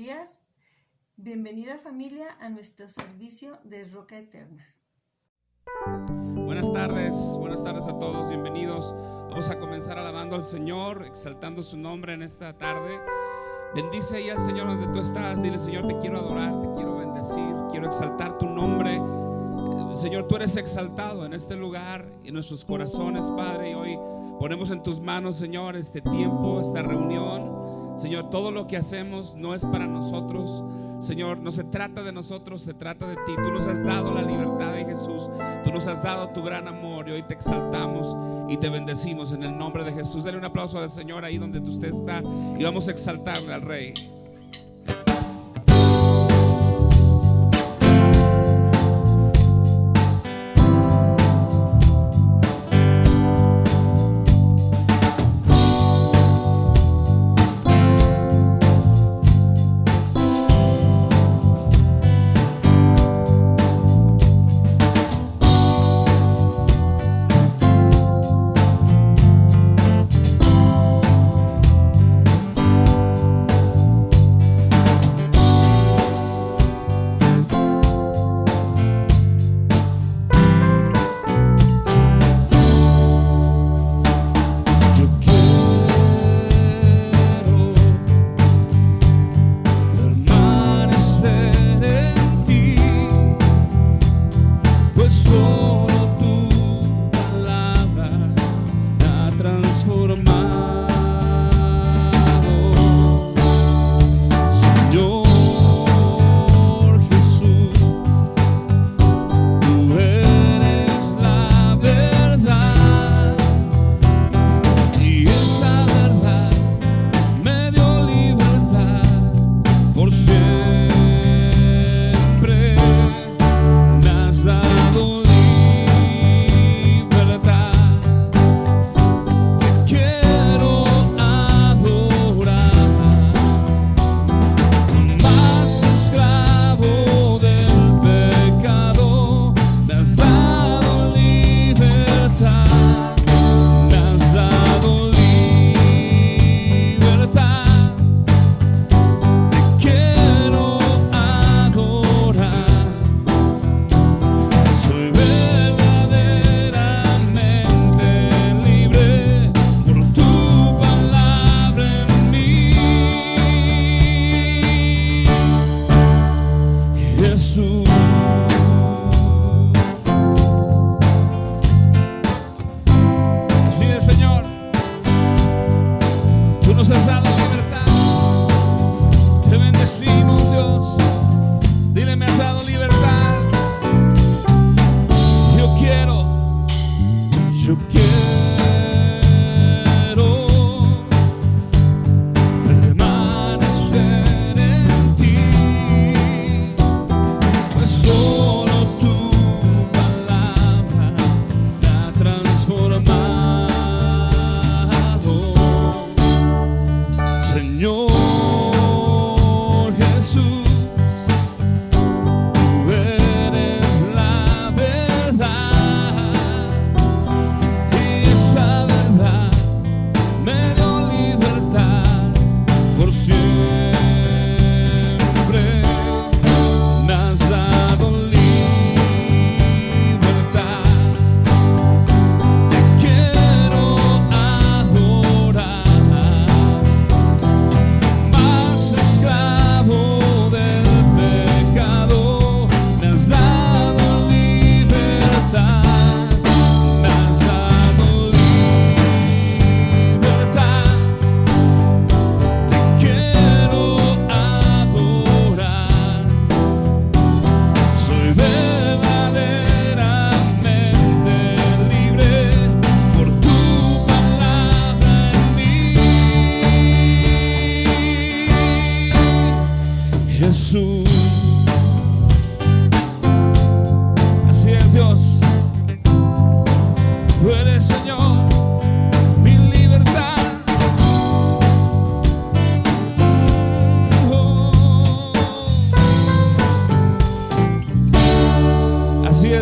días. Bienvenida familia a nuestro servicio de Roca Eterna. Buenas tardes a todos, bienvenidos. Vamos a comenzar alabando al Señor, exaltando su nombre en esta tarde. Bendice ahí al Señor donde tú estás. Dile: Señor, te quiero adorar, te quiero bendecir, quiero exaltar tu nombre. Señor, tú eres exaltado en este lugar, en nuestros corazones, Padre. Y hoy ponemos en tus manos, Señor, este tiempo, esta reunión. Señor, todo lo que hacemos no es para nosotros. Señor, no se trata de nosotros, se trata de ti. Tú nos has dado la libertad de Jesús. Tú nos has dado tu gran amor y hoy te exaltamos y te bendecimos en el nombre de Jesús. Dale un aplauso al Señor ahí donde usted está y vamos a exaltarle al Rey.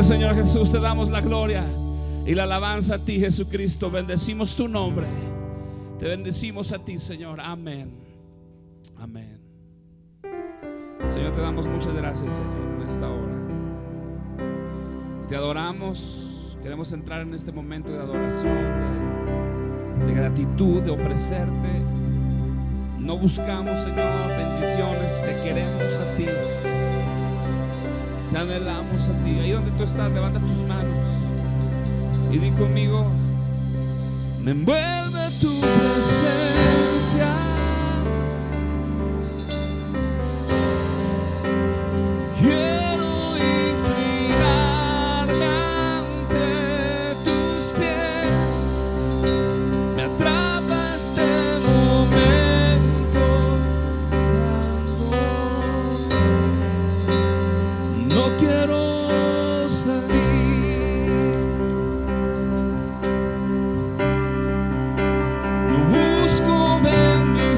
Señor Jesús, te damos la gloria y la alabanza a ti, Jesucristo. Bendecimos tu nombre, te bendecimos a ti, Señor. Amén. Amén. te damos muchas gracias, Señor, en esta hora. Te adoramos. Queremos entrar en este momento de adoración, de gratitud, de ofrecerte. No buscamos, Señor, bendiciones. Te queremos a ti. Te anhelamos a ti. Ahí donde tú estás, levanta tus manos y di conmigo: me envuelve tu presencia. Quiero inclinarme ante tus pies. Me atrapa este momento santo. No quiero salir. No busco bendición.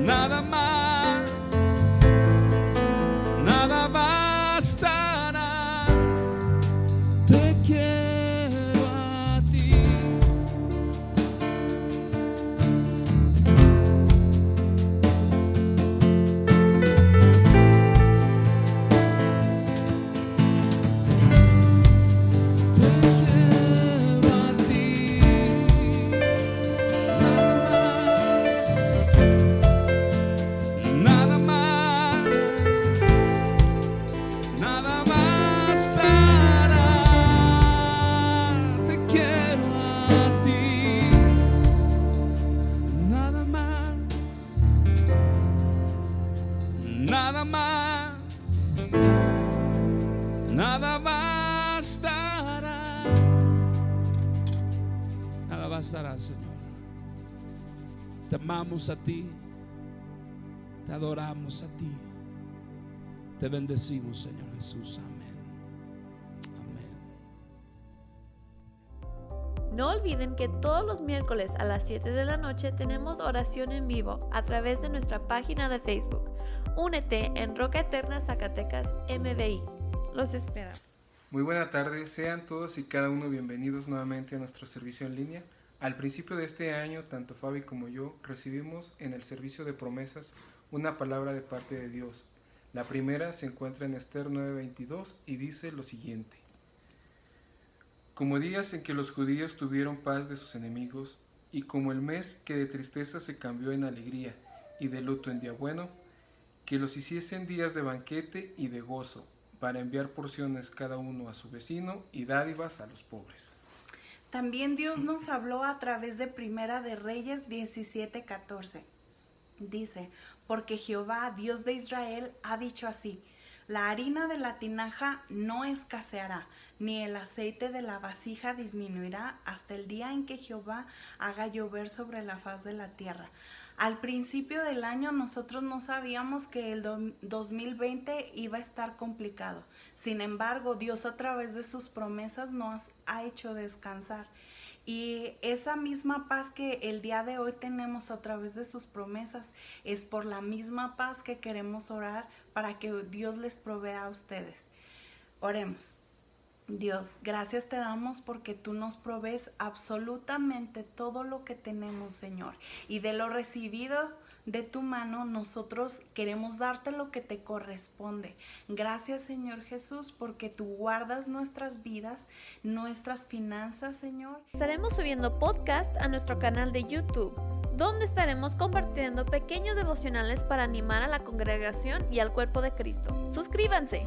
nada más, nada bastará. Te quiero a ti. Nada más, nada bastará. Nada bastará, Señor. Te amamos a ti, te adoramos a ti, te bendecimos, Señor Jesús. Amén. Amén. No olviden que todos los miércoles a las 7 de la noche tenemos oración en vivo a través de nuestra página de Facebook. Únete en Roca Eterna Zacatecas MBI. Los esperamos. Muy buena tarde, sean todos y cada uno bienvenidos nuevamente a nuestro servicio en línea. Al principio de este año, tanto Fabi como yo recibimos en el servicio de promesas una palabra de parte de Dios. La primera se encuentra en Esther 9:22 y dice lo siguiente: como días en que los judíos tuvieron paz de sus enemigos, y como el mes que de tristeza se cambió en alegría y de luto en día bueno, que los hiciesen días de banquete y de gozo, para enviar porciones cada uno a su vecino y dádivas a los pobres. También Dios nos habló a través de Primera de Reyes 17:14. Dice: porque Jehová, Dios de Israel, ha dicho así: la harina de la tinaja no escaseará, ni el aceite de la vasija disminuirá hasta el día en que Jehová haga llover sobre la faz de la tierra. Al principio del año nosotros no sabíamos que el 2020 iba a estar complicado. Sin embargo, Dios a través de sus promesas nos ha hecho descansar. Y esa misma paz que el día de hoy tenemos a través de sus promesas es por la misma paz que queremos orar para que Dios les provea a ustedes. Oremos. Dios, gracias te damos porque tú nos provees absolutamente todo lo que tenemos, Señor. Y de lo recibido de tu mano, nosotros queremos darte lo que te corresponde. Gracias, Señor Jesús, porque tú guardas nuestras vidas, nuestras finanzas, Señor. Estaremos subiendo podcast a nuestro canal de YouTube, donde estaremos compartiendo pequeños devocionales para animar a la congregación y al cuerpo de Cristo. Suscríbanse.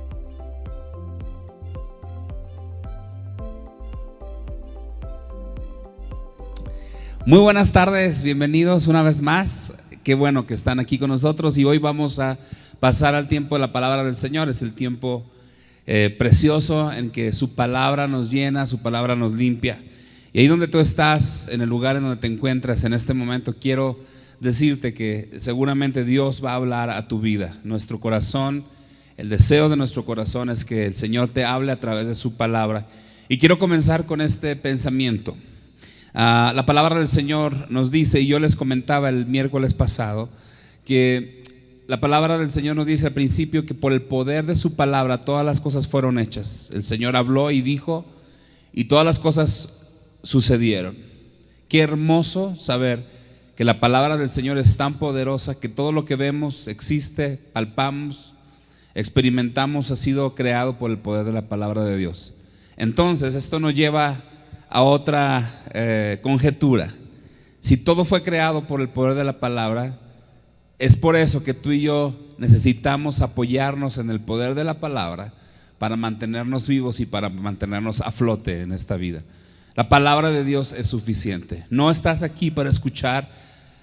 Muy buenas tardes, bienvenidos una vez más. Qué bueno que están aquí con nosotros y hoy vamos a pasar al tiempo de la palabra del Señor. Es el tiempo precioso en que su palabra nos llena, su palabra nos limpia. Y ahí donde tú estás, en el lugar en donde te encuentras en este momento, quiero decirte que seguramente Dios va a hablar a tu vida. Nuestro corazón, el deseo de nuestro corazón es que el Señor te hable a través de su palabra. Y quiero comenzar con este pensamiento. La palabra del Señor nos dice, y yo les comentaba el miércoles pasado, que la palabra del Señor nos dice al principio que por el poder de su palabra todas las cosas fueron hechas. El Señor habló y dijo, y todas las cosas sucedieron. Qué hermoso saber que la palabra del Señor es tan poderosa que todo lo que vemos, existe, palpamos, experimentamos, ha sido creado por el poder de la palabra de Dios. Entonces esto nos lleva a otra conjetura. Si todo fue creado por el poder de la palabra, es por eso que tú y yo necesitamos apoyarnos en el poder de la palabra para mantenernos vivos y para mantenernos a flote en esta vida. La palabra de Dios es suficiente. No estás aquí para escuchar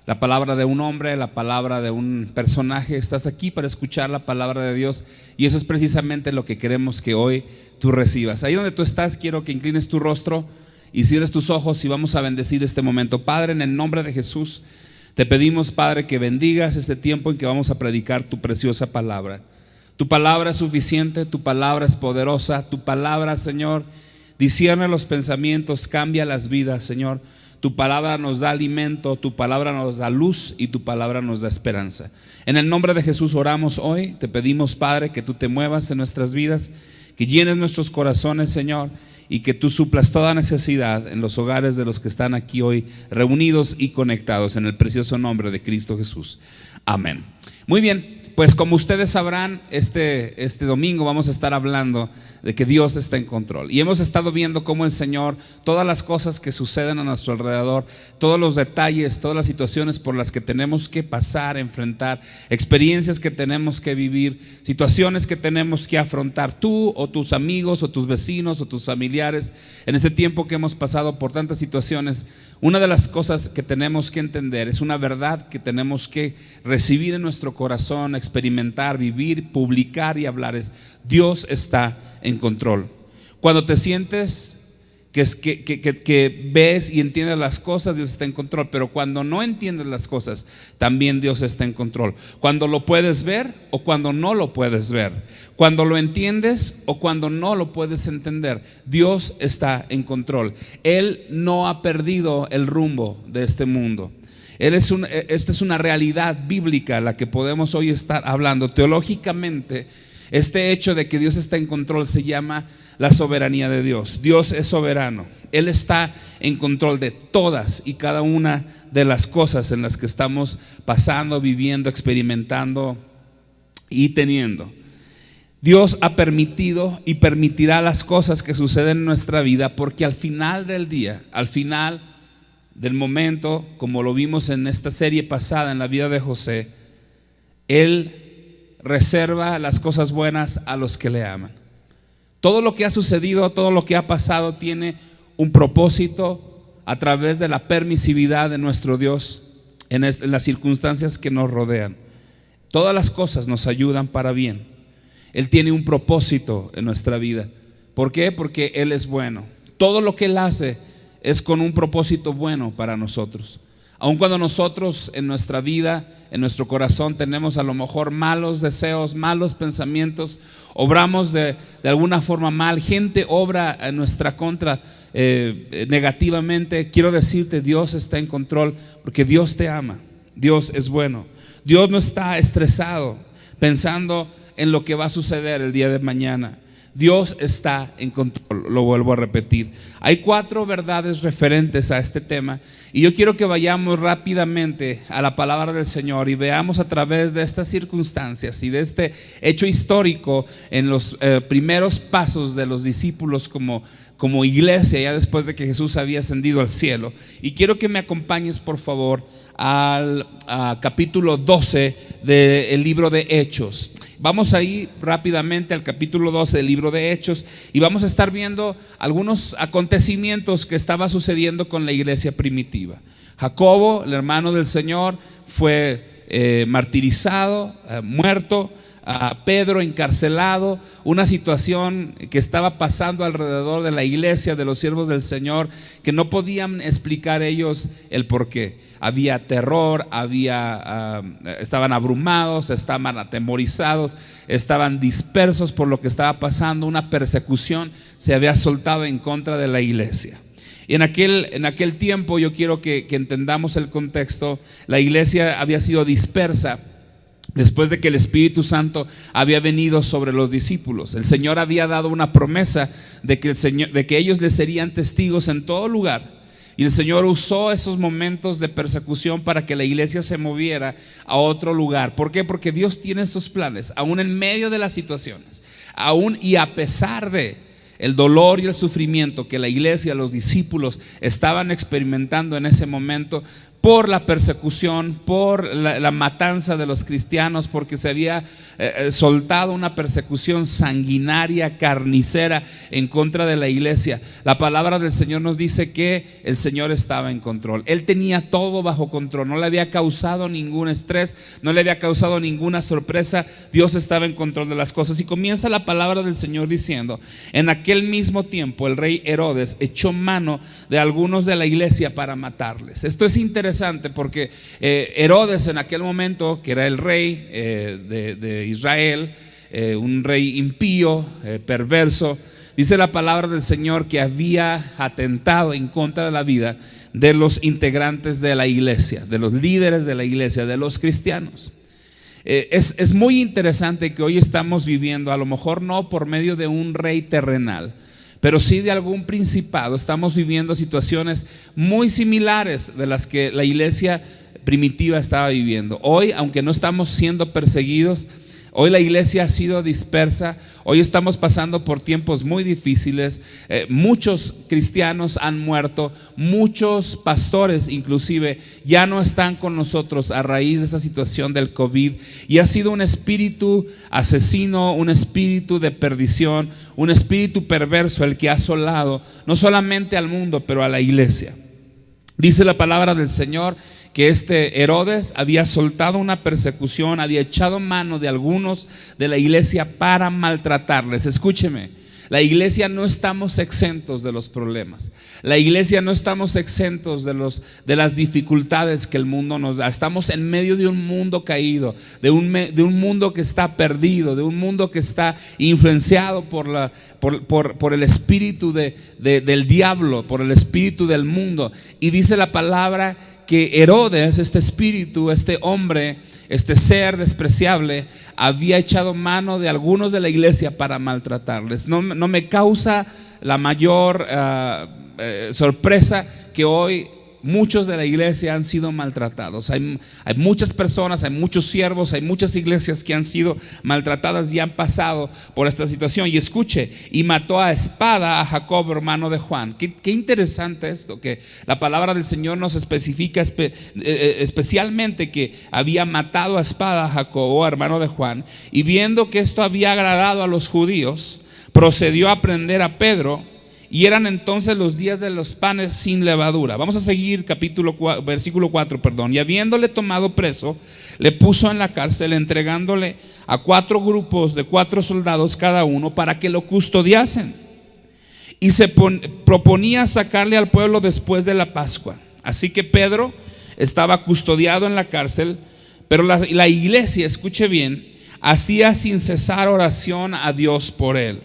la palabra de un hombre, la palabra de un personaje. Estás aquí para escuchar la palabra de Dios, y eso es precisamente lo que queremos que hoy tú recibas. Ahí donde tú estás, quiero que inclines tu rostro y cierres tus ojos y vamos a bendecir este momento. Padre, en el nombre de Jesús, te pedimos, Padre, que bendigas este tiempo en que vamos a predicar tu preciosa palabra. Tu palabra es suficiente, tu palabra es poderosa, tu palabra, Señor, discierne los pensamientos, cambia las vidas, Señor. Tu palabra nos da alimento, tu palabra nos da luz y tu palabra nos da esperanza. En el nombre de Jesús oramos hoy. Te pedimos, Padre, que tú te muevas en nuestras vidas, que llenes nuestros corazones, Señor, y que tú suplas toda necesidad en los hogares de los que están aquí hoy reunidos y conectados, en el precioso nombre de Cristo Jesús. Amén. Muy bien. Pues como ustedes sabrán, este domingo vamos a estar hablando de que Dios está en control. Y hemos estado viendo cómo el Señor, todas las cosas que suceden a nuestro alrededor, todos los detalles, todas las situaciones por las que tenemos que pasar, enfrentar, experiencias que tenemos que vivir, situaciones que tenemos que afrontar, tú o tus amigos o tus vecinos o tus familiares, en ese tiempo que hemos pasado por tantas situaciones. Una de las cosas que tenemos que entender, es una verdad que tenemos que recibir en nuestro corazón, experimentar, vivir, publicar y hablar, es: Dios está en control. Cuando te sientes que ves y entiendes las cosas, Dios está en control. Pero cuando no entiendes las cosas, también Dios está en control. Cuando lo puedes ver o cuando no lo puedes ver, cuando lo entiendes o cuando no lo puedes entender, Dios está en control. Él no ha perdido el rumbo de este mundo. Esta es una realidad bíblica la que podemos hoy estar hablando. Teológicamente, este hecho de que Dios está en control se llama la soberanía de Dios. Dios es soberano. Él está en control de todas y cada una de las cosas en las que estamos pasando, viviendo, experimentando y teniendo. Dios ha permitido y permitirá las cosas que suceden en nuestra vida, porque al final del día, al final del momento, como lo vimos en esta serie pasada en la vida de José, Él reserva las cosas buenas a los que le aman. Todo lo que ha sucedido, todo lo que ha pasado tiene un propósito a través de la permisividad de nuestro Dios en las circunstancias que nos rodean. Todas las cosas nos ayudan para bien. Él tiene un propósito en nuestra vida. ¿Por qué? Porque Él es bueno. Todo lo que Él hace es con un propósito bueno para nosotros. Aun cuando nosotros en nuestra vida, en nuestro corazón, tenemos a lo mejor malos deseos, malos pensamientos, obramos de alguna forma mal, gente obra en nuestra contra negativamente, quiero decirte, Dios está en control, porque Dios te ama. Dios es bueno. Dios no está estresado pensando en lo que va a suceder el día de mañana. Dios está en control, lo vuelvo a repetir. Hay 4 verdades referentes a este tema y yo quiero que vayamos rápidamente a la palabra del Señor y veamos a través de estas circunstancias y de este hecho histórico en los primeros pasos de los discípulos como iglesia, ya después de que Jesús había ascendido al cielo. Y quiero que me acompañes, por favor, al capítulo 12 del libro de Hechos. Vamos a ir rápidamente al capítulo 12 del libro de Hechos y vamos a estar viendo algunos acontecimientos que estaba sucediendo con la iglesia primitiva. Jacobo, el hermano del Señor, fue martirizado, muerto. A Pedro encarcelado, una situación que estaba pasando alrededor de la iglesia, de los siervos del Señor, que no podían explicar ellos el porqué. Había terror, estaban abrumados, estaban atemorizados, estaban dispersos por lo que estaba pasando. Una persecución se había soltado en contra de la iglesia. Y en aquel tiempo, yo quiero que entendamos el contexto. La iglesia había sido dispersa después de que el Espíritu Santo había venido sobre los discípulos. El Señor había dado una promesa de que ellos le serían testigos en todo lugar. Y el Señor usó esos momentos de persecución para que la iglesia se moviera a otro lugar. ¿Por qué? Porque Dios tiene estos planes, aún en medio de las situaciones, aún y a pesar de el dolor y el sufrimiento que la iglesia, los discípulos estaban experimentando en ese momento, por la persecución, por la matanza de los cristianos, porque se había soltado una persecución sanguinaria, carnicera en contra de la iglesia. La palabra del Señor nos dice que el Señor estaba en control. Él tenía todo bajo control, no le había causado ningún estrés, no le había causado ninguna sorpresa. Dios estaba en control de las cosas. Y comienza la palabra del Señor diciendo: en aquel mismo tiempo el rey Herodes echó mano de algunos de la iglesia para matarles. Esto es interesante porque Herodes en aquel momento, que era el rey de Israel, un rey impío, perverso, dice la palabra del Señor que había atentado en contra de la vida de los integrantes de la iglesia, de los líderes de la iglesia, de los cristianos. Es muy interesante que hoy estamos viviendo, a lo mejor no por medio de un rey terrenal, pero sí de algún principado. Estamos viviendo situaciones muy similares de las que la iglesia primitiva estaba viviendo. Hoy, aunque no estamos siendo perseguidos, hoy la iglesia ha sido dispersa. Hoy estamos pasando por tiempos muy difíciles. Muchos cristianos han muerto. Muchos pastores inclusive ya no están con nosotros a raíz de esa situación del COVID. Y ha sido un espíritu asesino, un espíritu de perdición, un espíritu perverso el que ha asolado no solamente al mundo, pero a la iglesia. Dice la palabra del Señor que Herodes había soltado una persecución, había echado mano de algunos de la iglesia para maltratarles. Escúcheme, la iglesia no estamos exentos de los problemas. La iglesia no estamos exentos de las dificultades que el mundo nos da. Estamos en medio de un mundo caído, de un mundo que está perdido, de un mundo que está influenciado por el espíritu del diablo, por el espíritu del mundo. Y dice la palabra que Herodes, este espíritu, este hombre, este ser despreciable, había echado mano de algunos de la iglesia para maltratarles. No me causa la mayor sorpresa que hoy muchos de la iglesia han sido maltratados. Hay muchas personas, hay muchos siervos, hay muchas iglesias que han sido maltratadas y han pasado por esta situación. Y escuche, y mató a espada a Jacob, hermano de Juan. Qué interesante esto, que la palabra del Señor nos especifica especialmente que había matado a espada a Jacob, hermano de Juan. Y viendo que esto había agradado a los judíos, procedió a prender a Pedro. Y eran entonces los días de los panes sin levadura. Vamos a seguir versículo 4. Y habiéndole tomado preso, le puso en la cárcel, entregándole a 4 grupos de 4 soldados cada uno para que lo custodiasen. Y se proponía sacarle al pueblo después de la Pascua. Así que Pedro estaba custodiado en la cárcel, pero la iglesia, escuche bien, hacía sin cesar oración a Dios por él.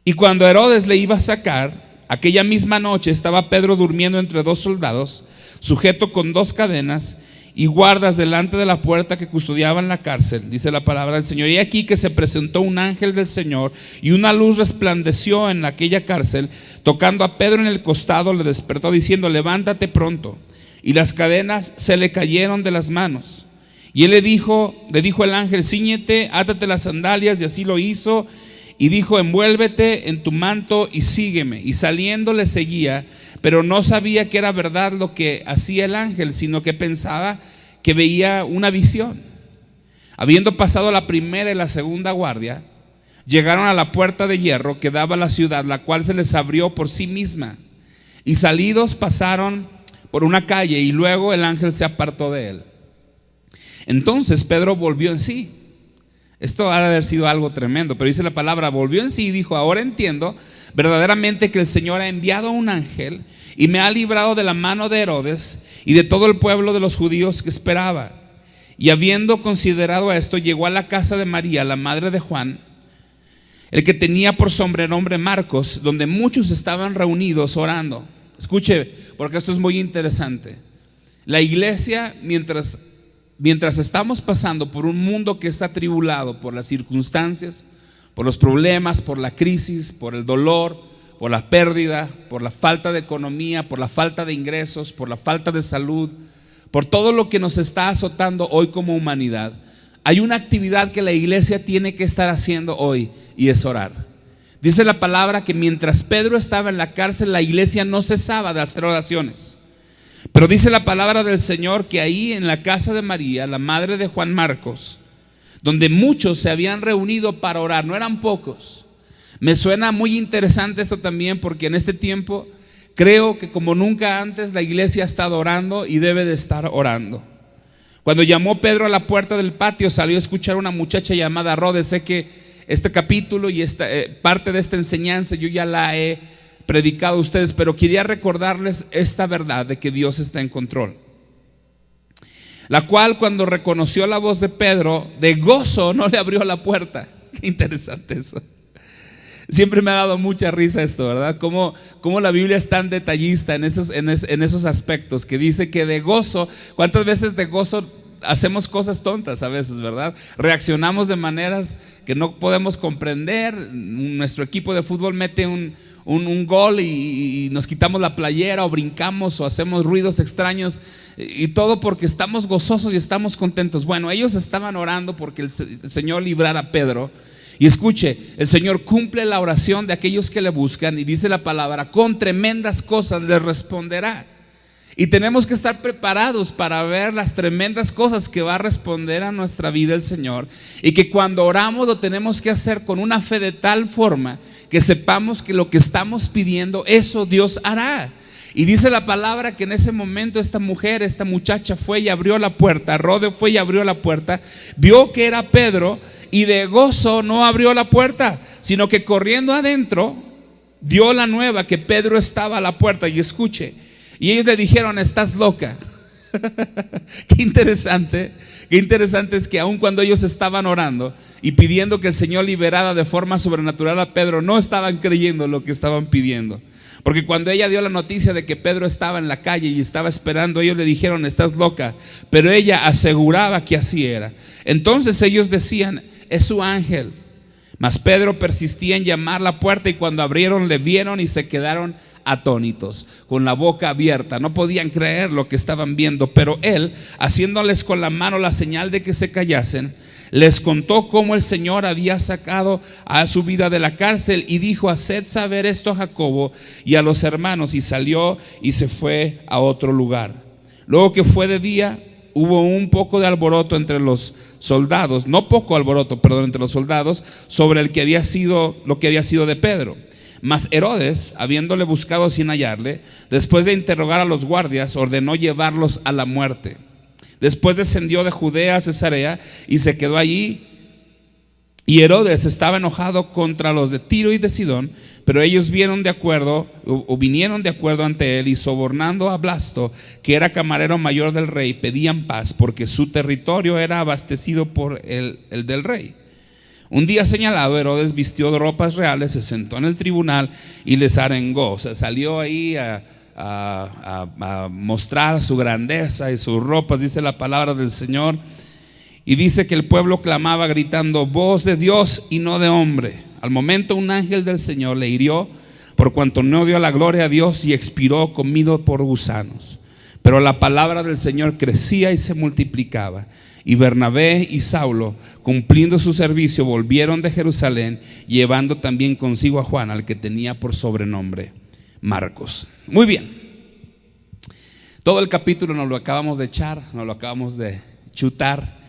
Y cuando Herodes le iba a sacar, aquella misma noche estaba Pedro durmiendo entre 2 soldados, sujeto con 2 cadenas y guardas delante de la puerta que custodiaban la cárcel. Dice la palabra del Señor: y aquí que se presentó un ángel del Señor, y una luz resplandeció en aquella cárcel. Tocando a Pedro en el costado, le despertó diciendo: levántate pronto. Y las cadenas se le cayeron de las manos. Y él le dijo el ángel: cíñete, átate las sandalias. Y así lo hizo. Y dijo: envuélvete en tu manto y sígueme. Y saliendo le seguía, pero no sabía que era verdad lo que hacía el ángel, sino que pensaba que veía una visión. Habiendo pasado la primera y la segunda guardia, llegaron a la puerta de hierro que daba a la ciudad, la cual se les abrió por sí misma. Y salidos pasaron por una calle, y luego el ángel se apartó de él. Entonces Pedro volvió en sí. Esto ha de haber sido algo tremendo, pero dice la palabra: volvió en sí y dijo: ahora entiendo verdaderamente que el Señor ha enviado un ángel y me ha librado de la mano de Herodes y de todo el pueblo de los judíos que esperaba. Y habiendo considerado esto, llegó a la casa de María, la madre de Juan, el que tenía por sobrenombre Marcos, donde muchos estaban reunidos orando. Escuche, porque esto es muy interesante. La iglesia, mientras estamos pasando por un mundo que está atribulado por las circunstancias, por los problemas, por la crisis, por el dolor, por la pérdida, por la falta de economía, por la falta de ingresos, por la falta de salud, por todo lo que nos está azotando hoy como humanidad, hay una actividad que la iglesia tiene que estar haciendo hoy, y es orar. Dice la palabra que mientras Pedro estaba en la cárcel, la iglesia no cesaba de hacer oraciones. Pero dice la palabra del Señor que ahí en la casa de María, la madre de Juan Marcos, donde muchos se habían reunido para orar, no eran pocos. Me suena muy interesante esto también, porque en este tiempo creo que como nunca antes la iglesia ha estado orando y debe de estar orando. Cuando llamó Pedro a la puerta del patio, salió a escuchar a una muchacha llamada Rode. Sé que este capítulo y parte de esta enseñanza yo ya la he predicado a ustedes, pero quería recordarles esta verdad de que Dios está en control. La cual, cuando reconoció la voz de Pedro, de gozo no le abrió la puerta. Qué interesante eso. Siempre me ha dado mucha risa esto, ¿verdad? Cómo la Biblia es tan detallista en esos aspectos, que dice que de gozo, ¿cuántas veces de gozo hacemos cosas tontas a veces, verdad? Reaccionamos de maneras que no podemos comprender. Nuestro equipo de fútbol mete un gol y nos quitamos la playera o brincamos o hacemos ruidos extraños, y todo porque estamos gozosos y estamos contentos. Bueno, ellos estaban orando porque el Señor librara a Pedro. Y escuche, el Señor cumple la oración de aquellos que le buscan, y dice la palabra: con tremendas cosas les responderá. Y tenemos que estar preparados para ver las tremendas cosas que va a responder a nuestra vida el Señor, y que cuando oramos lo tenemos que hacer con una fe de tal forma que sepamos que lo que estamos pidiendo, eso Dios hará. Y dice la palabra que en ese momento esta muchacha fue y abrió la puerta. Rode fue y abrió la puerta, vio que era Pedro, y de gozo no abrió la puerta, sino que corriendo adentro dio la nueva que Pedro estaba a la puerta. Y escuche, y ellos le dijeron: estás loca. Qué interesante es que aun cuando ellos estaban orando y pidiendo que el Señor liberara de forma sobrenatural a Pedro, no estaban creyendo lo que estaban pidiendo. Porque cuando ella dio la noticia de que Pedro estaba en la calle y estaba esperando, ellos le dijeron: estás loca. Pero ella aseguraba que así era. Entonces ellos decían: es su ángel. Mas Pedro persistía en llamar la puerta, y cuando abrieron le vieron y se quedaron atónitos, con la boca abierta. No podían creer lo que estaban viendo. Pero él, haciéndoles con la mano la señal de que se callasen, les contó cómo el Señor había sacado a su vida de la cárcel, y dijo: haced saber esto a Jacobo y a los hermanos. Y salió y se fue a otro lugar. Luego que fue de día, hubo un poco de alboroto entre los soldados, entre los soldados, sobre lo que había sido de Pedro. Mas Herodes, habiéndole buscado sin hallarle, después de interrogar a los guardias, ordenó llevarlos a la muerte. Después descendió de Judea a Cesarea y se quedó allí. Y Herodes estaba enojado contra los de Tiro y de Sidón, pero ellos vinieron de acuerdo ante él, y sobornando a Blasto, que era camarero mayor del rey, pedían paz, porque su territorio era abastecido por el del rey. Un día señalado, Herodes vistió de ropas reales, se sentó en el tribunal y les arengó. O sea, salió ahí a mostrar su grandeza y sus ropas, dice la palabra del Señor. Y dice que el pueblo clamaba gritando: voz de Dios y no de hombre. Al momento un ángel del Señor le hirió, por cuanto no dio la gloria a Dios, y expiró comido por gusanos. Pero la palabra del Señor crecía y se multiplicaba. Y Bernabé y Saulo, cumpliendo su servicio, volvieron de Jerusalén, llevando también consigo a Juan, al que tenía por sobrenombre Marcos. Muy bien, todo el capítulo nos lo acabamos de echar, nos lo acabamos de chutar,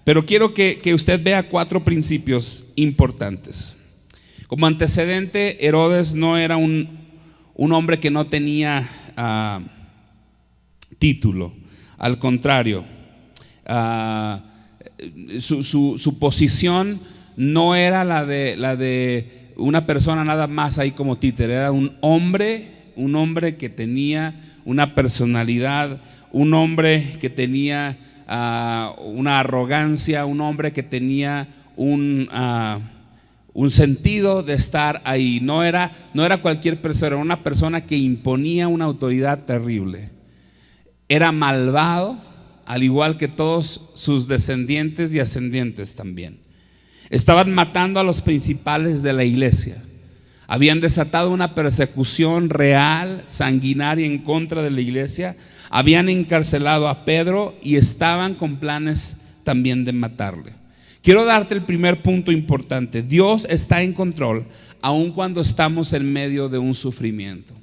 pero quiero que usted vea 4 principios importantes. Como antecedente, Herodes no era un hombre que no tenía título. Al contrario, su posición no era la de una persona nada más ahí como títere. Era un hombre que tenía una personalidad, un hombre que tenía una arrogancia, un hombre que tenía un sentido de estar ahí. No era cualquier persona, era una persona que imponía una autoridad terrible. Era malvado, al igual que todos sus descendientes y ascendientes también. Estaban matando a los principales de la iglesia. Habían desatado una persecución real, sanguinaria en contra de la iglesia. Habían encarcelado a Pedro y estaban con planes también de matarle. Quiero darte el primer punto importante. Dios está en control aun cuando estamos en medio de un sufrimiento.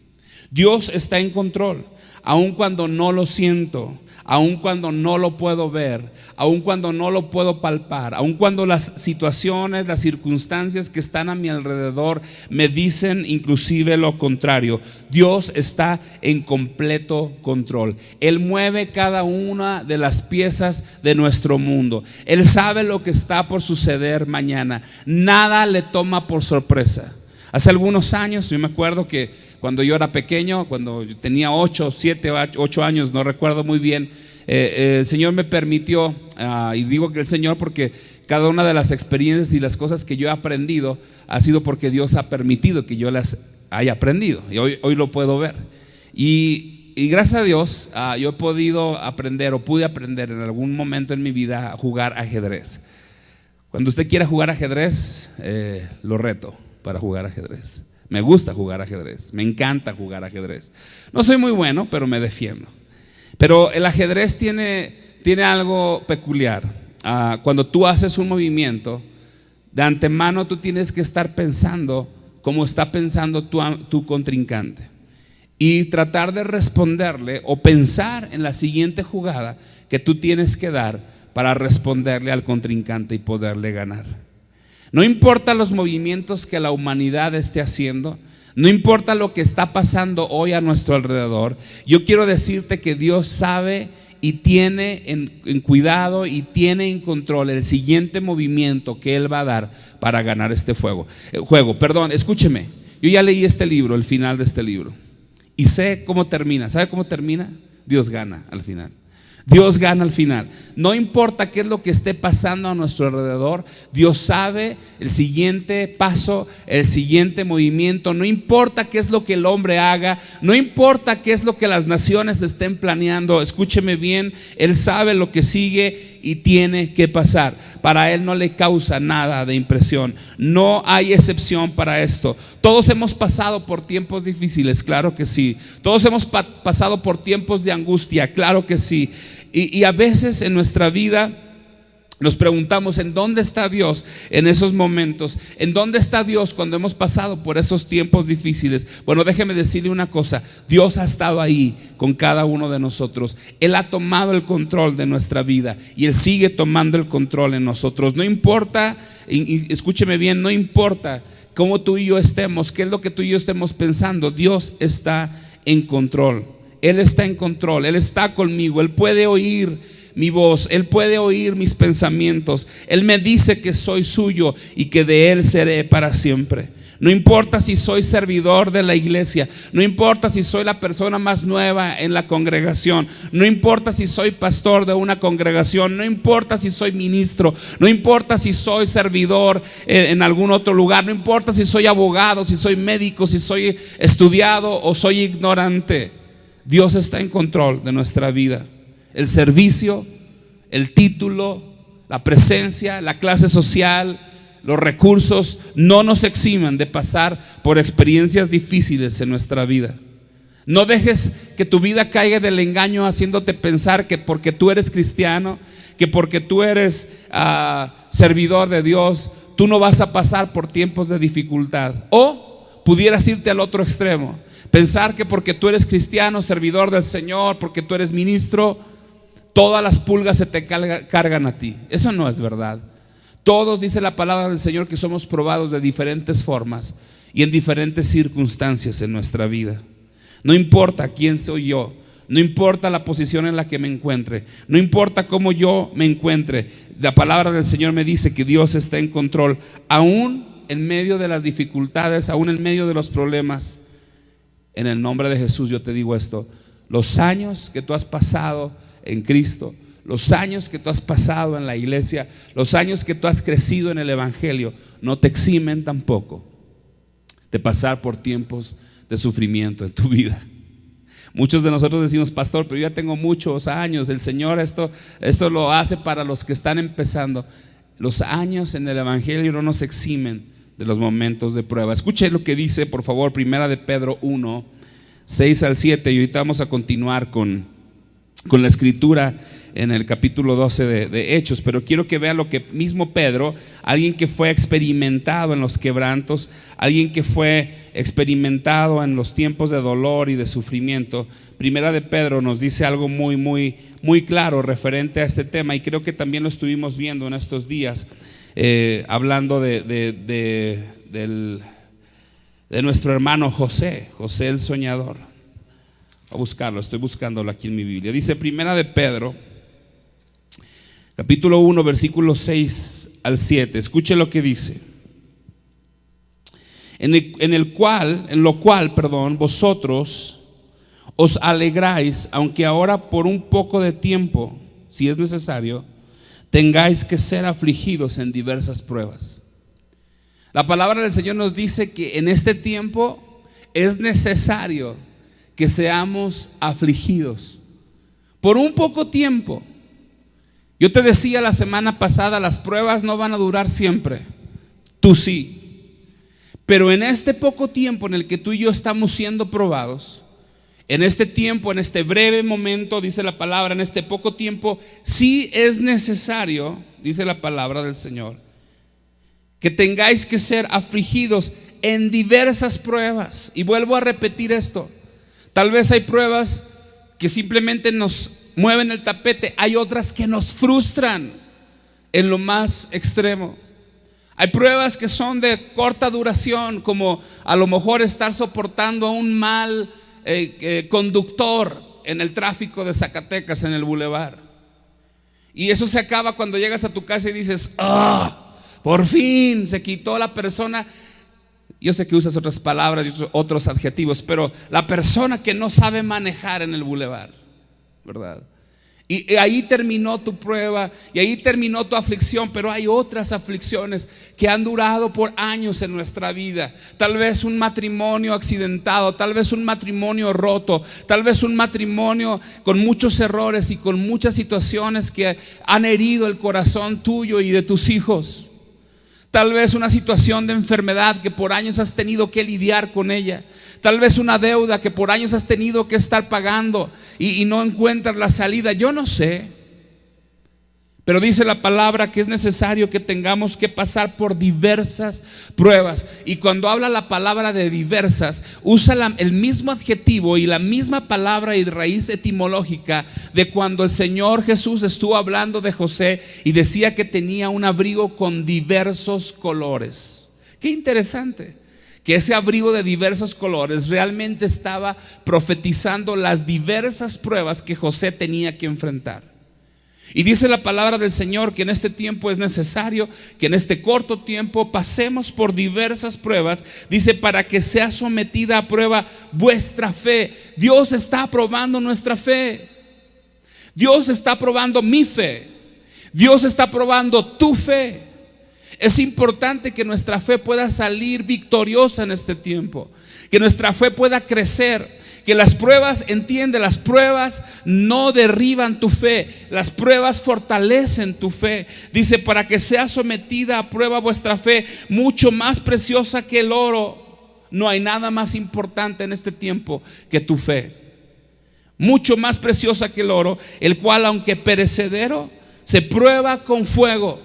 Dios está en control aun cuando no lo siento, aun cuando no lo puedo ver, aun cuando no lo puedo palpar, aun cuando las situaciones, las circunstancias que están a mi alrededor me dicen inclusive lo contrario. Dios está en completo control. Él mueve cada una de las piezas de nuestro mundo. Él sabe lo que está por suceder mañana. Nada le toma por sorpresa. Hace algunos años, yo me acuerdo que cuando yo era pequeño, cuando yo tenía 8 años, no recuerdo muy bien, el Señor me permitió, y digo que el Señor porque cada una de las experiencias y las cosas que yo he aprendido ha sido porque Dios ha permitido que yo las haya aprendido, y hoy lo puedo ver. Y gracias a Dios yo he podido aprender, o pude aprender en algún momento en mi vida a jugar ajedrez. Cuando usted quiera jugar ajedrez, lo reto para jugar ajedrez. Me gusta jugar ajedrez, me encanta jugar ajedrez. No soy muy bueno, pero me defiendo. Pero el ajedrez tiene algo peculiar. Cuando tú haces un movimiento, de antemano tú tienes que estar pensando como está pensando tu contrincante, y tratar de responderle o pensar en la siguiente jugada que tú tienes que dar para responderle al contrincante y poderle ganar. No importa los movimientos que la humanidad esté haciendo, no importa lo que está pasando hoy a nuestro alrededor, yo quiero decirte que Dios sabe y tiene en cuidado y tiene en control el siguiente movimiento que Él va a dar para ganar este juego. Escúcheme, yo ya leí este libro, el final de este libro, y sé cómo termina. ¿Sabe cómo termina? Dios gana al final. Dios gana al final. No importa qué es lo que esté pasando a nuestro alrededor, Dios sabe el siguiente paso, el siguiente movimiento. No importa qué es lo que el hombre haga, no importa qué es lo que las naciones estén planeando. Escúcheme bien, Él sabe lo que sigue y tiene que pasar. Para Él no le causa nada de impresión. No hay excepción para esto. Todos hemos pasado por tiempos difíciles, claro que sí. Todos hemos pasado por tiempos de angustia, claro que sí. Y a veces en nuestra vida nos preguntamos: ¿en dónde está Dios en esos momentos? ¿En dónde está Dios cuando hemos pasado por esos tiempos difíciles? Bueno, déjeme decirle una cosa: Dios ha estado ahí con cada uno de nosotros. Él ha tomado el control de nuestra vida y Él sigue tomando el control en nosotros. No importa, y escúcheme bien, no importa cómo tú y yo estemos, qué es lo que tú y yo estemos pensando, Dios está en control. Él está en control, Él está conmigo, Él puede oír mi voz, Él puede oír mis pensamientos. Él me dice que soy suyo y que de Él seré para siempre. No importa si soy servidor de la iglesia, no importa si soy la persona más nueva en la congregación, no importa si soy pastor de una congregación, no importa si soy ministro, no importa si soy servidor en algún otro lugar, no importa si soy abogado, si soy médico, si soy estudiado o soy ignorante. Dios está en control de nuestra vida. El servicio, el título, la presencia, la clase social, los recursos no nos eximan de pasar por experiencias difíciles en nuestra vida. No dejes que tu vida caiga del engaño haciéndote pensar que porque tú eres cristiano, que porque tú eres servidor de Dios, tú no vas a pasar por tiempos de dificultad. O pudieras irte al otro extremo, pensar que porque tú eres cristiano, servidor del Señor, porque tú eres ministro, todas las pulgas se te cargan a ti. Eso no es verdad. Todos, dice la palabra del Señor, que somos probados de diferentes formas y en diferentes circunstancias en nuestra vida. No importa quién soy yo, no importa la posición en la que me encuentre, no importa cómo yo me encuentre, la palabra del Señor me dice que Dios está en control, aún en medio de las dificultades, aún en medio de los problemas. En el nombre de Jesús yo te digo esto: los años que tú has pasado en Cristo, los años que tú has pasado en la iglesia, los años que tú has crecido en el evangelio, no te eximen tampoco de pasar por tiempos de sufrimiento en tu vida. Muchos de nosotros decimos: pastor, pero yo ya tengo muchos años. El Señor esto lo hace para los que están empezando. Los años en el evangelio no nos eximen de los momentos de prueba. Escuche lo que dice, por favor, Primera de Pedro 1, 6 al 7. Y ahorita vamos a continuar con la escritura en el capítulo 12 de Hechos, pero quiero que vea lo que mismo Pedro, alguien que fue experimentado en los quebrantos, alguien que fue experimentado en los tiempos de dolor y de sufrimiento. Primera de Pedro nos dice algo muy, muy, muy claro referente a este tema, y creo que también lo estuvimos viendo en estos días, hablando de nuestro hermano José el soñador. A buscarlo, estoy buscándolo aquí en mi Biblia. Dice Primera de Pedro, capítulo 1, versículos 6 al 7. Escuche lo que dice: en lo cual, vosotros os alegráis, aunque ahora por un poco de tiempo, si es necesario, tengáis que ser afligidos en diversas pruebas. La palabra del Señor nos dice que en este tiempo es necesario que seamos afligidos por un poco tiempo. Yo te decía la semana pasada, las pruebas no van a durar siempre, tú sí. Pero en este poco tiempo en el que tú y yo estamos siendo probados, en este tiempo, en este breve momento, dice la palabra, en este poco tiempo, sí es necesario, dice la palabra del Señor, que tengáis que ser afligidos en diversas pruebas. Y vuelvo a repetir esto, tal vez hay pruebas que simplemente nos mueven el tapete, hay otras que nos frustran en lo más extremo. Hay pruebas que son de corta duración, como a lo mejor estar soportando a un mal conductor en el tráfico de Zacatecas, en el bulevar. Y eso se acaba cuando llegas a tu casa y dices: por fin se quitó la persona. Yo sé que usas otras palabras y otros adjetivos, pero la persona que no sabe manejar en el bulevar, ¿verdad? Y ahí terminó tu prueba, y ahí terminó tu aflicción. Pero hay otras aflicciones que han durado por años en nuestra vida. Tal vez un matrimonio accidentado, tal vez un matrimonio roto, tal vez un matrimonio con muchos errores y con muchas situaciones que han herido el corazón tuyo y de tus hijos. Tal vez una situación de enfermedad que por años has tenido que lidiar con ella. Tal vez una deuda que por años has tenido que estar pagando y no encuentras la salida. Yo no sé, pero dice la palabra que es necesario que tengamos que pasar por diversas pruebas. Y cuando habla la palabra de diversas, usa el mismo adjetivo y la misma palabra y raíz etimológica de cuando el Señor Jesús estuvo hablando de José y decía que tenía un abrigo con diversos colores. Qué interesante que ese abrigo de diversos colores realmente estaba profetizando las diversas pruebas que José tenía que enfrentar. Y dice la palabra del Señor que en este tiempo es necesario que en este corto tiempo pasemos por diversas pruebas. Dice: para que sea sometida a prueba vuestra fe. Dios está probando nuestra fe. Dios está probando mi fe. Dios está probando tu fe. Es importante que nuestra fe pueda salir victoriosa en este tiempo, que nuestra fe pueda crecer, que las pruebas, entiende, las pruebas no derriban tu fe, las pruebas fortalecen tu fe. Dice: para que sea sometida a prueba vuestra fe, mucho más preciosa que el oro. No hay nada más importante en este tiempo que tu fe. Mucho más preciosa que el oro, el cual aunque perecedero, se prueba con fuego.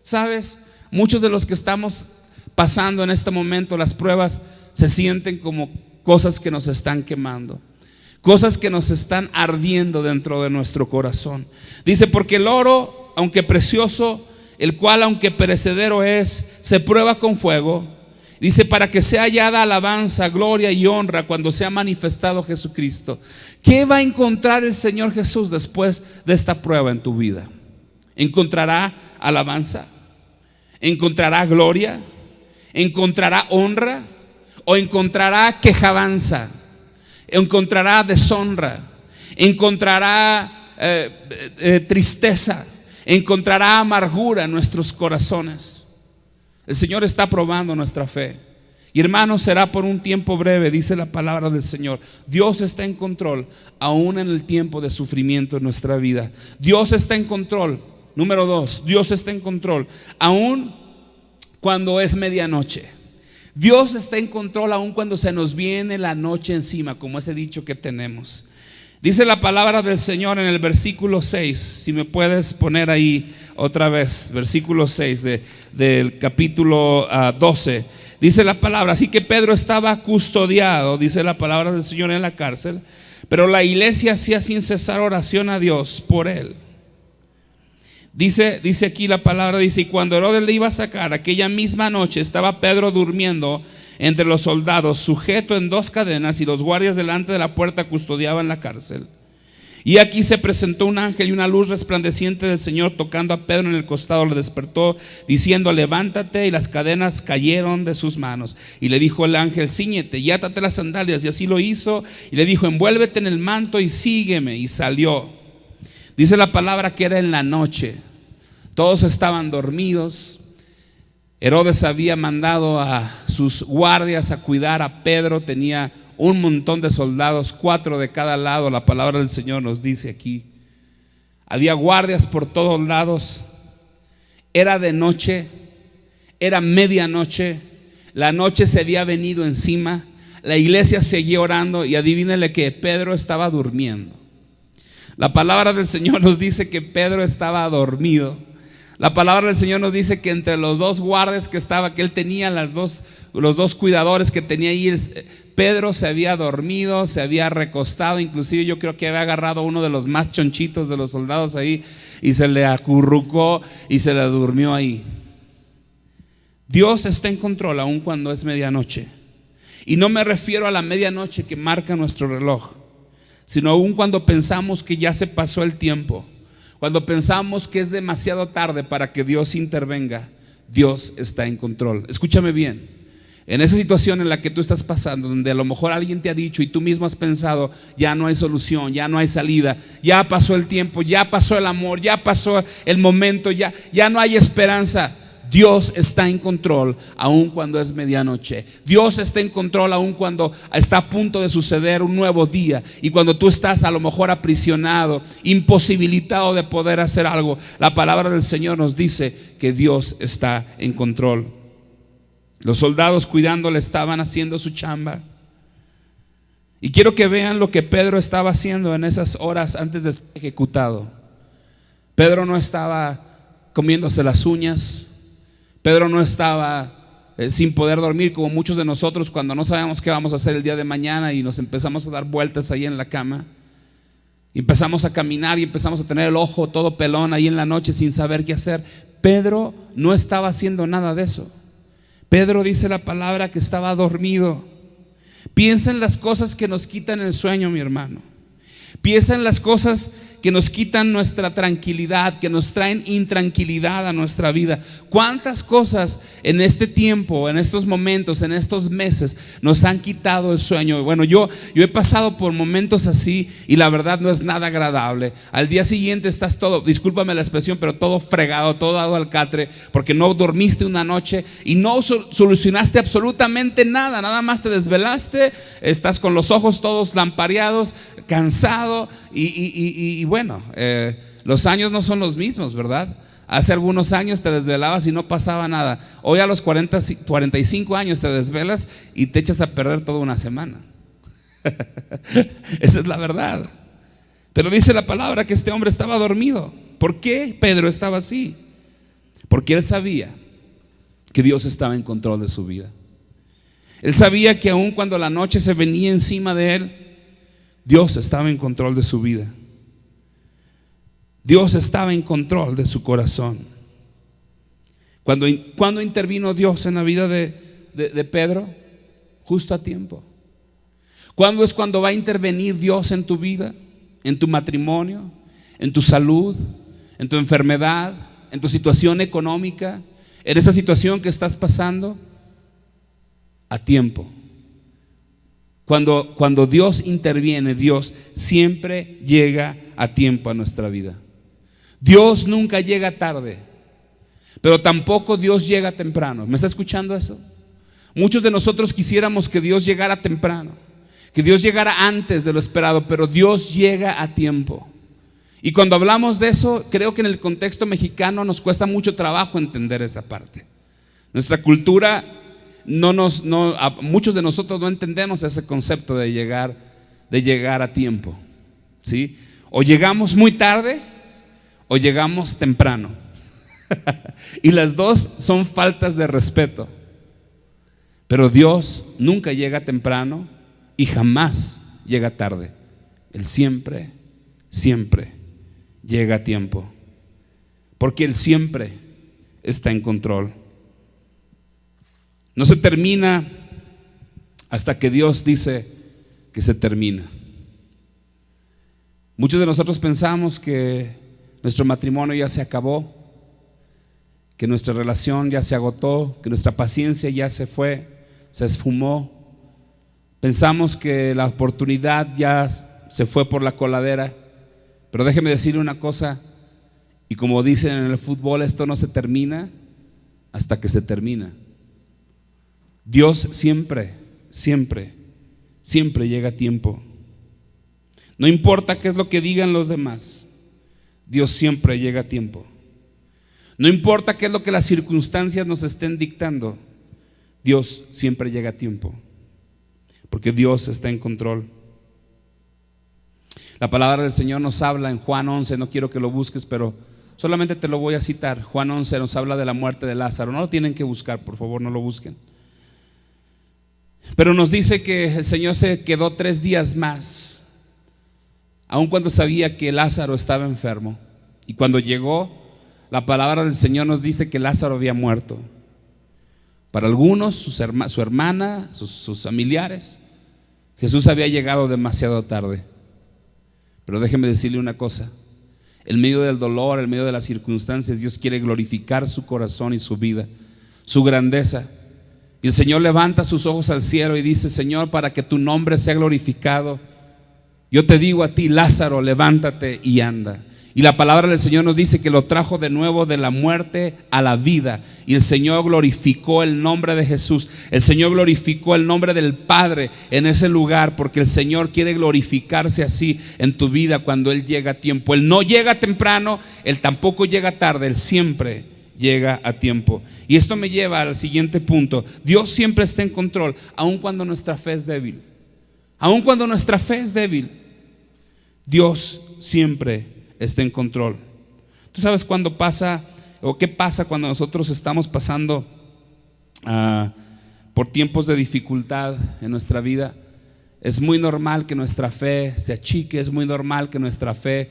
¿Sabes? Muchos de los que estamos pasando en este momento las pruebas se sienten como cosas que nos están quemando, cosas que nos están ardiendo dentro de nuestro corazón. Dice: porque el oro, aunque precioso, el cual aunque perecedero es, se prueba con fuego. Dice: para que sea hallada alabanza, gloria y honra cuando sea manifestado Jesucristo. ¿Qué va a encontrar el Señor Jesús después de esta prueba en tu vida? ¿Encontrará alabanza? ¿Encontrará gloria? ¿Encontrará honra? ¿O encontrará quejabanza? ¿Encontrará deshonra? ¿Encontrará tristeza? ¿Encontrará amargura en nuestros corazones? El Señor está probando nuestra fe. Y hermanos, será por un tiempo breve, dice la palabra del Señor. Dios está en control, aún en el tiempo de sufrimiento en nuestra vida. Dios está en control. Número 2, Dios está en control, aún cuando es medianoche. Dios está en control aún cuando se nos viene la noche encima, como ese dicho que tenemos. Dice la palabra del Señor en el versículo 6, si me puedes poner ahí otra vez, versículo 6 del capítulo 12. Dice la palabra: así que Pedro estaba custodiado, dice la palabra del Señor, en la cárcel, pero la iglesia hacía sin cesar oración a Dios por él. Dice aquí la palabra, dice: y cuando Herodes le iba a sacar, aquella misma noche estaba Pedro durmiendo entre los soldados, sujeto en 2 cadenas, y los guardias delante de la puerta custodiaban la cárcel. Y aquí se presentó un ángel, y una luz resplandeciente del Señor, tocando a Pedro en el costado, le despertó, diciendo: levántate. Y las cadenas cayeron de sus manos. Y le dijo el ángel: cíñete y átate las sandalias. Y así lo hizo. Y le dijo: envuélvete en el manto y sígueme. Y salió. Dice la palabra que era en la noche. Todos estaban dormidos. Herodes había mandado a sus guardias a cuidar a Pedro. Tenía un montón de soldados, 4 de cada lado. La palabra del Señor nos dice aquí. Había guardias por todos lados. Era de noche, era medianoche. La noche se había venido encima. La iglesia seguía orando y adivínenle que Pedro estaba durmiendo. La palabra del Señor nos dice que Pedro estaba dormido. La palabra del Señor nos dice que entre los 2 guardias que él tenía, los dos cuidadores que tenía ahí, Pedro se había dormido, se había recostado. Inclusive yo creo que había agarrado uno de los más chonchitos de los soldados ahí y se le acurrucó y se le durmió ahí. Dios está en control aun cuando es medianoche. Y no me refiero a la medianoche que marca nuestro reloj, sino aun cuando pensamos que ya se pasó el tiempo, cuando pensamos que es demasiado tarde para que Dios intervenga. Dios está en control. Escúchame bien. En esa situación en la que tú estás pasando, donde a lo mejor alguien te ha dicho y tú mismo has pensado, ya no hay solución, ya no hay salida, ya pasó el tiempo, ya pasó el amor, ya pasó el momento, ya no hay esperanza. Dios está en control aun cuando es medianoche. Dios está en control aun cuando está a punto de suceder un nuevo día. Y cuando tú estás a lo mejor aprisionado, imposibilitado de poder hacer algo, la palabra del Señor nos dice que Dios está en control. Los soldados cuidándole estaban haciendo su chamba. Y quiero que vean lo que Pedro estaba haciendo en esas horas antes de ser ejecutado. Pedro no estaba comiéndose las uñas. Pedro no estaba sin poder dormir como muchos de nosotros cuando no sabemos qué vamos a hacer el día de mañana y nos empezamos a dar vueltas ahí en la cama. Y empezamos a caminar y empezamos a tener el ojo todo pelón ahí en la noche sin saber qué hacer. Pedro no estaba haciendo nada de eso. Pedro dice la palabra que estaba dormido. Piensa en las cosas que nos quitan el sueño, mi hermano. Piensa en las cosas que nos quitan nuestra tranquilidad, que nos traen intranquilidad a nuestra vida. ¿Cuántas cosas en este tiempo, en estos momentos, en estos meses nos han quitado el sueño? Bueno, yo he pasado por momentos así y la verdad no es nada agradable. Al día siguiente estás todo, discúlpame la expresión, pero todo fregado, todo dado al catre, porque no dormiste una noche y no solucionaste absolutamente nada. Nada más te desvelaste, estás con los ojos todos lampareados, cansado y bueno, los años no son los mismos, ¿verdad? Hace algunos años te desvelabas y no pasaba nada. Hoy a los 45 años te desvelas y te echas a perder toda una semana. Esa es la verdad. Pero dice la palabra que este hombre estaba dormido. ¿Por qué Pedro estaba así? Porque él sabía que Dios estaba en control de su vida. Él sabía que aun cuando la noche se venía encima de él, Dios estaba en control de su vida. Dios estaba en control de su corazón. Cuando intervino Dios en la vida de Pedro, justo a tiempo. ¿Cuándo es cuando va a intervenir Dios en tu vida, en tu matrimonio, en tu salud, en tu enfermedad, en tu situación económica, en esa situación que estás pasando? A tiempo. Cuando Dios interviene, Dios siempre llega a tiempo a nuestra vida. Dios nunca llega tarde, pero tampoco Dios llega temprano. ¿Me está escuchando eso? Muchos de nosotros quisiéramos que Dios llegara temprano, que Dios llegara antes de lo esperado, pero Dios llega a tiempo. Y cuando hablamos de eso, creo que en el contexto mexicano nos cuesta mucho trabajo entender esa parte. Nuestra cultura muchos de nosotros no entendemos ese concepto de llegar a tiempo, ¿sí? O llegamos muy tarde o llegamos temprano. Y las dos son faltas de respeto. Pero Dios nunca llega temprano y jamás llega tarde. Él siempre llega a tiempo, porque Él siempre está en control. No se termina hasta que Dios dice que se termina. Muchos de nosotros pensamos que nuestro matrimonio ya se acabó, que nuestra relación ya se agotó, que nuestra paciencia ya se fue, se esfumó. Pensamos que la oportunidad ya se fue por la coladera. Pero déjeme decirle una cosa: Y como dicen en el fútbol, esto no se termina hasta que se termina. Dios siempre llega a tiempo. No importa qué es lo que digan los demás, Dios siempre llega a tiempo. No importa qué es lo que las circunstancias nos estén dictando, Dios siempre llega a tiempo, porque Dios está en control. La palabra del Señor nos habla en Juan 11, no quiero que lo busques, pero solamente te lo voy a citar. Juan 11 nos habla de la muerte de Lázaro. No lo tienen que buscar, por favor, no lo busquen. Pero nos dice que el Señor se quedó 3 días más, aun cuando sabía que Lázaro estaba enfermo. Y cuando llegó, la palabra del Señor nos dice que Lázaro había muerto. Para algunos, su hermana, sus familiares, Jesús había llegado demasiado tarde. Pero déjeme decirle una cosa: en medio del dolor, en medio de las circunstancias, Dios quiere glorificar su corazón y su vida, su grandeza. Y el Señor levanta sus ojos al cielo y dice: Señor, para que tu nombre sea glorificado, yo te digo a ti, Lázaro, levántate y anda. Y la palabra del Señor nos dice que lo trajo de nuevo de la muerte a la vida. Y el Señor glorificó el nombre de Jesús. El Señor glorificó el nombre del Padre en ese lugar, porque el Señor quiere glorificarse así en tu vida cuando Él llega a tiempo. Él no llega temprano, Él tampoco llega tarde, Él siempre llega a tiempo. Y esto me lleva al siguiente punto: Dios siempre está en control, aun cuando nuestra fe es débil. Aun cuando nuestra fe es débil, Dios siempre está en control. ¿Tú sabes cuándo pasa o qué pasa cuando nosotros estamos pasando por tiempos de dificultad en nuestra vida? Es muy normal que nuestra fe se achique, es muy normal que nuestra fe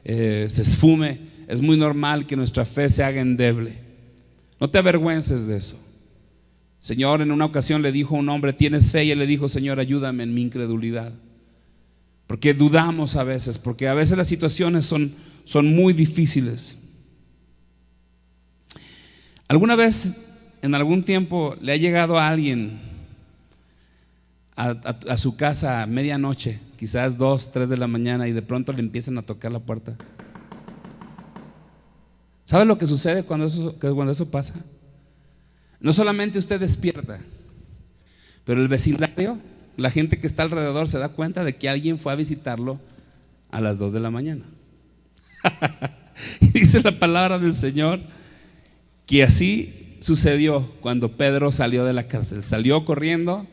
se esfume, es muy normal que nuestra fe se haga endeble. No te avergüences de eso. Señor, en una ocasión le dijo a un hombre: ¿tienes fe? Y él le dijo: Señor, ayúdame en mi incredulidad. Porque dudamos a veces, porque a veces las situaciones son muy difíciles. ¿Alguna vez, en algún tiempo, le ha llegado a alguien a su casa a medianoche, quizás 2, 3 de la mañana, y de pronto le empiezan a tocar la puerta? ¿Sabe lo que sucede cuando eso pasa? No solamente usted despierta, pero el vecindario, la gente que está alrededor, se da cuenta de que alguien fue a visitarlo a las 2 de la mañana. Y dice la palabra del Señor que así sucedió cuando Pedro salió de la cárcel. Salió corriendo,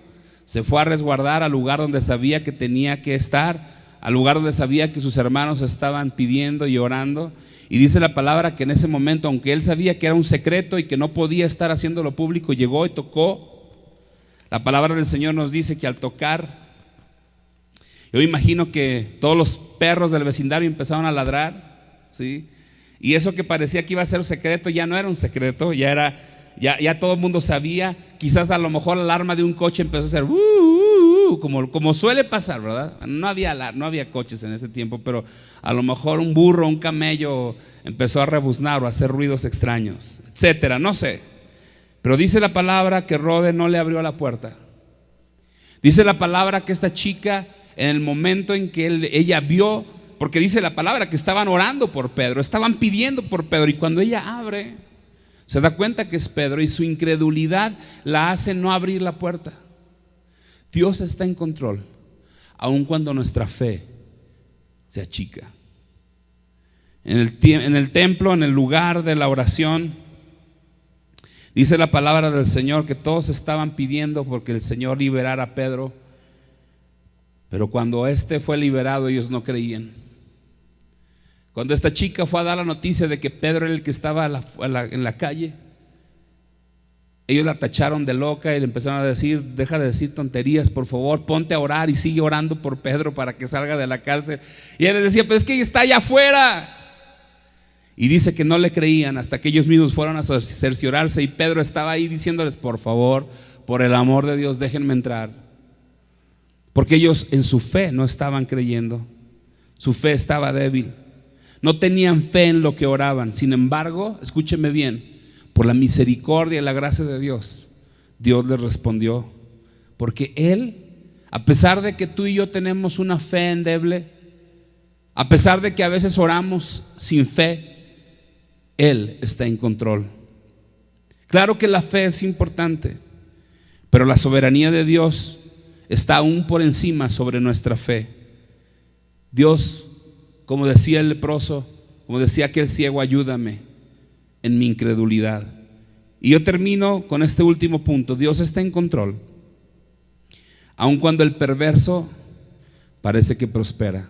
se fue a resguardar al lugar donde sabía que tenía que estar, al lugar donde sabía que sus hermanos estaban pidiendo y orando. Y dice la palabra que en ese momento, aunque él sabía que era un secreto y que no podía estar haciéndolo público, llegó y tocó. La palabra del Señor nos dice que al tocar, yo imagino que todos los perros del vecindario empezaron a ladrar, ¿sí? Y eso que parecía que iba a ser un secreto ya no era un secreto, ya todo el mundo sabía. Quizás a lo mejor la alarma de un coche empezó a hacer como suele pasar, ¿verdad? No había coches en ese tiempo, pero a lo mejor un burro, un camello empezó a rebuznar o a hacer ruidos extraños, etcétera, no sé. Pero dice la palabra que Rode no le abrió la puerta. Dice la palabra que esta chica, en el momento en que ella vio, porque dice la palabra que estaban orando por Pedro, estaban pidiendo por Pedro, y cuando ella abre, se da cuenta que es Pedro, y su incredulidad la hace no abrir la puerta. Dios está en control, aun cuando nuestra fe se achica. En el templo, en el lugar de la oración, dice la palabra del Señor que todos estaban pidiendo porque el Señor liberara a Pedro, pero cuando éste fue liberado, ellos no creían. Cuando esta chica fue a dar la noticia de que Pedro era el que estaba en la calle, ellos la tacharon de loca y le empezaron a decir: deja de decir tonterías, por favor, ponte a orar y sigue orando por Pedro para que salga de la cárcel. Y él les decía: pero es que está allá afuera. Y dice que no le creían hasta que ellos mismos fueron a cerciorarse, y Pedro estaba ahí diciéndoles: por favor, por el amor de Dios, déjenme entrar. Porque ellos en su fe no estaban creyendo, su fe estaba débil, no tenían fe en lo que oraban. Sin embargo, escúcheme bien, por la misericordia y la gracia de Dios, Dios les respondió. Porque Él, a pesar de que tú y yo tenemos una fe endeble, a pesar de que a veces oramos sin fe, Él está en control. Claro que la fe es importante, pero la soberanía de Dios está aún por encima sobre nuestra fe. Dios, como decía el leproso, como decía aquel ciego, ayúdame en mi incredulidad. Y yo termino con este último punto. Dios está en control, aun cuando el perverso parece que prospera,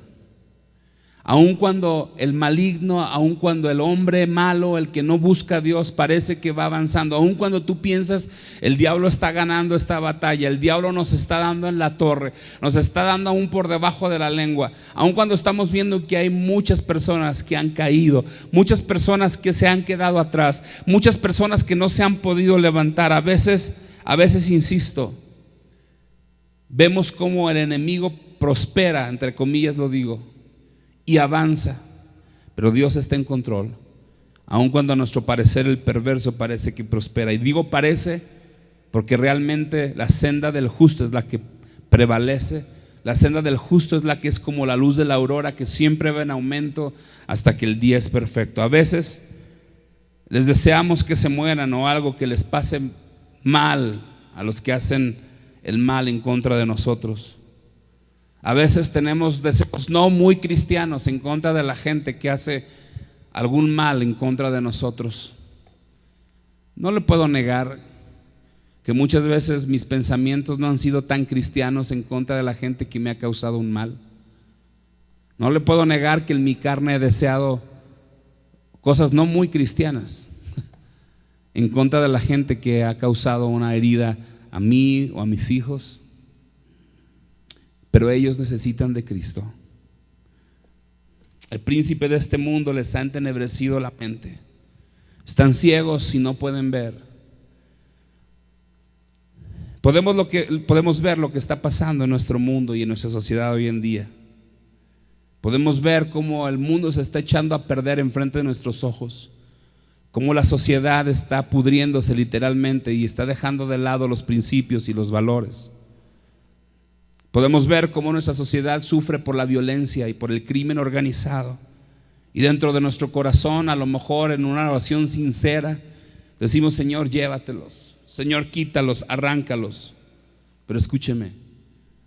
aun cuando el maligno, aun cuando el hombre malo, el que no busca a Dios, parece que va avanzando, aun cuando tú piensas el diablo está ganando esta batalla, el diablo nos está dando en la torre, nos está dando aún por debajo de la lengua, aun cuando estamos viendo que hay muchas personas que han caído, muchas personas que se han quedado atrás, muchas personas que no se han podido levantar. A veces insisto, vemos cómo el enemigo prospera, entre comillas lo digo, y avanza, pero Dios está en control, aun cuando a nuestro parecer el perverso parece que prospera. Y digo parece porque realmente la senda del justo es la que prevalece. La senda del justo es la que es como la luz de la aurora, que siempre va en aumento hasta que el día es perfecto. A veces les deseamos que se mueran o algo que les pase mal a los que hacen el mal en contra de nosotros. A veces tenemos deseos no muy cristianos en contra de la gente que hace algún mal en contra de nosotros. No le puedo negar que muchas veces mis pensamientos no han sido tan cristianos en contra de la gente que me ha causado un mal. No le puedo negar que en mi carne he deseado cosas no muy cristianas en contra de la gente que ha causado una herida a mí o a mis hijos. Pero ellos necesitan de Cristo. El príncipe de este mundo les ha entenebrecido la mente. Están ciegos y no pueden ver. Podemos ver lo que está pasando en nuestro mundo y en nuestra sociedad hoy en día. Podemos ver cómo el mundo se está echando a perder enfrente de nuestros ojos, cómo la sociedad está pudriéndose literalmente y está dejando de lado los principios y los valores. Podemos ver cómo nuestra sociedad sufre por la violencia y por el crimen organizado. Y dentro de nuestro corazón, a lo mejor en una oración sincera, decimos: Señor, llévatelos, Señor, quítalos, arráncalos. Pero escúcheme,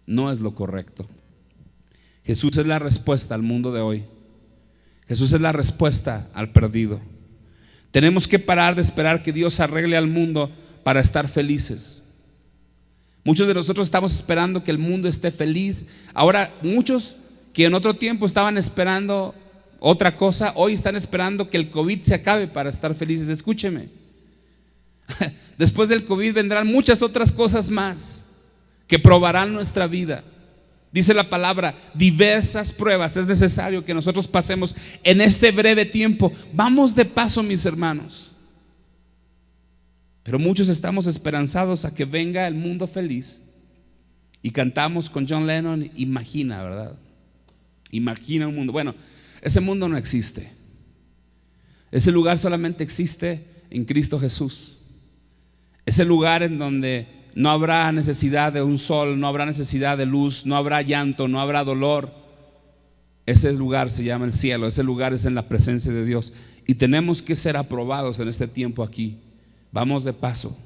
no es lo correcto. Jesús es la respuesta al mundo de hoy. Jesús es la respuesta al perdido. Tenemos que parar de esperar que Dios arregle al mundo para estar felices. Muchos de nosotros estamos esperando que el mundo esté feliz. Ahora, muchos que en otro tiempo estaban esperando otra cosa, hoy están esperando que el COVID se acabe para estar felices. Escúcheme, después del COVID vendrán muchas otras cosas más que probarán nuestra vida. Dice la palabra, diversas pruebas es necesario que nosotros pasemos en este breve tiempo. Vamos de paso, mis hermanos. Pero muchos estamos esperanzados a que venga el mundo feliz. Y cantamos con John Lennon, imagina, ¿verdad? Imagina un mundo. Bueno, ese mundo no existe. Ese lugar solamente existe en Cristo Jesús. Ese lugar en donde no habrá necesidad de un sol, no habrá necesidad de luz, no habrá llanto, no habrá dolor. Ese lugar se llama el cielo. Ese lugar es en la presencia de Dios. Y tenemos que ser aprobados en este tiempo aquí. Vamos de paso.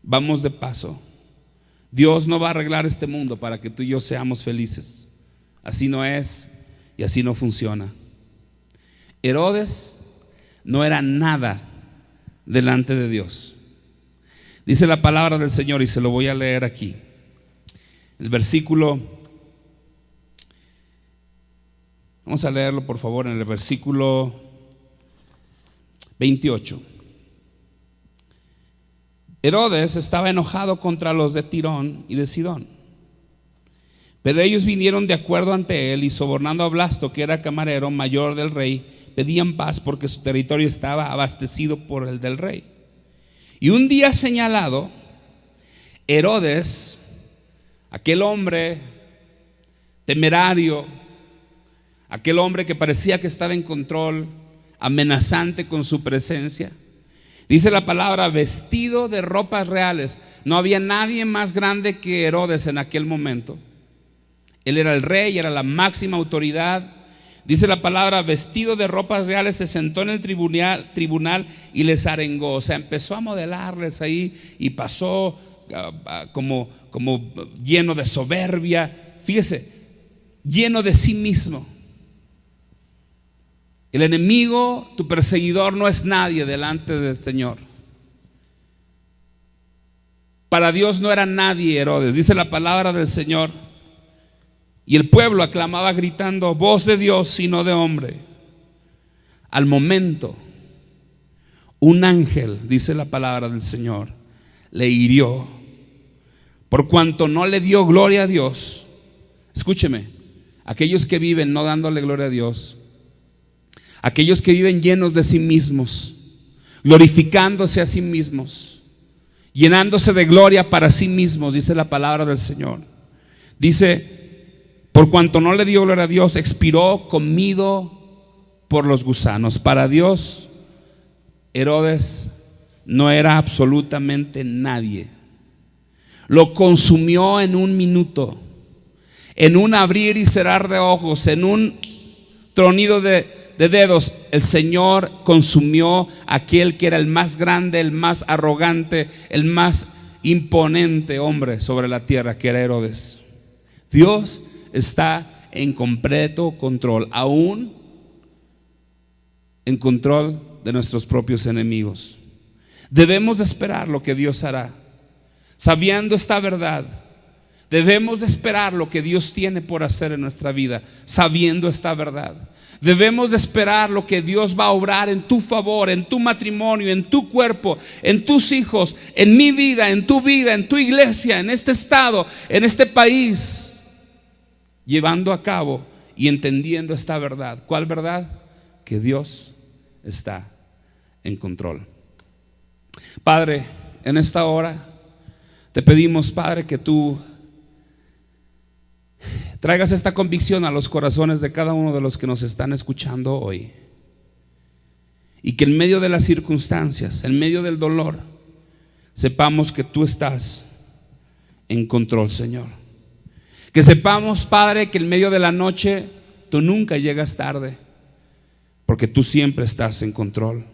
Vamos de paso. Dios no va a arreglar este mundo para que tú y yo seamos felices. Así no es y así no funciona. Herodes no era nada delante de Dios. Dice la palabra del Señor y se lo voy a leer aquí. El versículo, vamos a leerlo por favor en el versículo 28. Herodes estaba enojado contra los de Tirón y de Sidón, pero ellos vinieron de acuerdo ante él y sobornando a Blasto, que era camarero mayor del rey, pedían paz porque su territorio estaba abastecido por el del rey. Y un día señalado, Herodes, aquel hombre temerario, aquel hombre que parecía que estaba en control, amenazante con su presencia, dice la palabra, vestido de ropas reales. No había nadie más grande que Herodes en aquel momento. Él era el rey, era la máxima autoridad. Dice la palabra, vestido de ropas reales, se sentó en el tribunal y les arengó. O sea, empezó a modelarles ahí y pasó como lleno de soberbia. Fíjese, lleno de sí mismo. El enemigo, tu perseguidor, no es nadie delante del Señor. Para Dios no era nadie Herodes, dice la palabra del Señor. Y el pueblo aclamaba gritando, voz de Dios y no de hombre. Al momento, un ángel, dice la palabra del Señor, le hirió, por cuanto no le dio gloria a Dios. Escúcheme, aquellos que viven no dándole gloria a Dios, aquellos que viven llenos de sí mismos, glorificándose a sí mismos, llenándose de gloria para sí mismos, dice la palabra del Señor. Dice, por cuanto no le dio gloria a Dios, expiró comido por los gusanos. Para Dios, Herodes no era absolutamente nadie. Lo consumió en un minuto, en un abrir y cerrar de ojos, en un tronido de dedos. El Señor consumió a aquel que era el más grande, el más arrogante, el más imponente hombre sobre la tierra, que era Herodes. Dios está en completo control, aún en control de nuestros propios enemigos. Debemos de esperar lo que Dios hará, sabiendo esta verdad. Debemos de esperar lo que Dios tiene por hacer en nuestra vida, sabiendo esta verdad. Debemos de esperar lo que Dios va a obrar en tu favor, en tu matrimonio, en tu cuerpo, en tus hijos, en mi vida, en tu iglesia, en este estado, en este país, llevando a cabo y entendiendo esta verdad. ¿Cuál verdad? Que Dios está en control. Padre, en esta hora te pedimos, Padre, que tú traigas esta convicción a los corazones de cada uno de los que nos están escuchando hoy, y que en medio de las circunstancias, en medio del dolor, sepamos que tú estás en control, Señor. Que sepamos, Padre, que en medio de la noche tú nunca llegas tarde, porque tú siempre estás en control.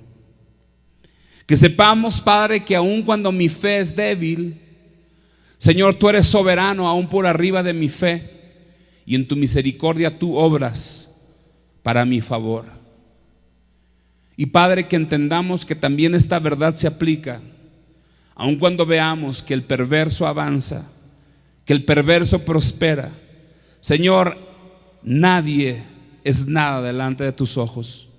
Que sepamos, Padre, que aun cuando mi fe es débil, Señor, tú eres soberano aún por arriba de mi fe, y en tu misericordia tú obras para mi favor. Y Padre, que entendamos que también esta verdad se aplica aun cuando veamos que el perverso avanza, que el perverso prospera. Señor, nadie es nada delante de tus ojos.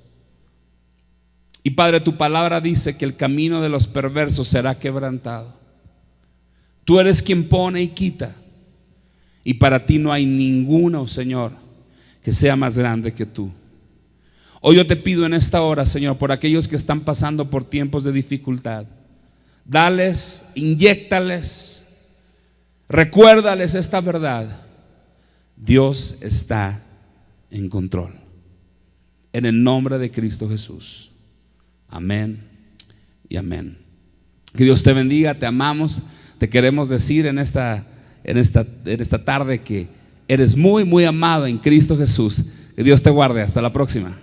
Y Padre, tu palabra dice que el camino de los perversos será quebrantado. Tú eres quien pone y quita, y para ti no hay ninguno, Señor, que sea más grande que tú. Hoy yo te pido en esta hora, Señor, por aquellos que están pasando por tiempos de dificultad, dales, inyéctales, recuérdales esta verdad: Dios está en control. En el nombre de Cristo Jesús. Amén y amén. Que Dios te bendiga, te amamos. Te queremos decir en esta tarde que eres muy, muy amado en Cristo Jesús. Que Dios te guarde. Hasta la próxima.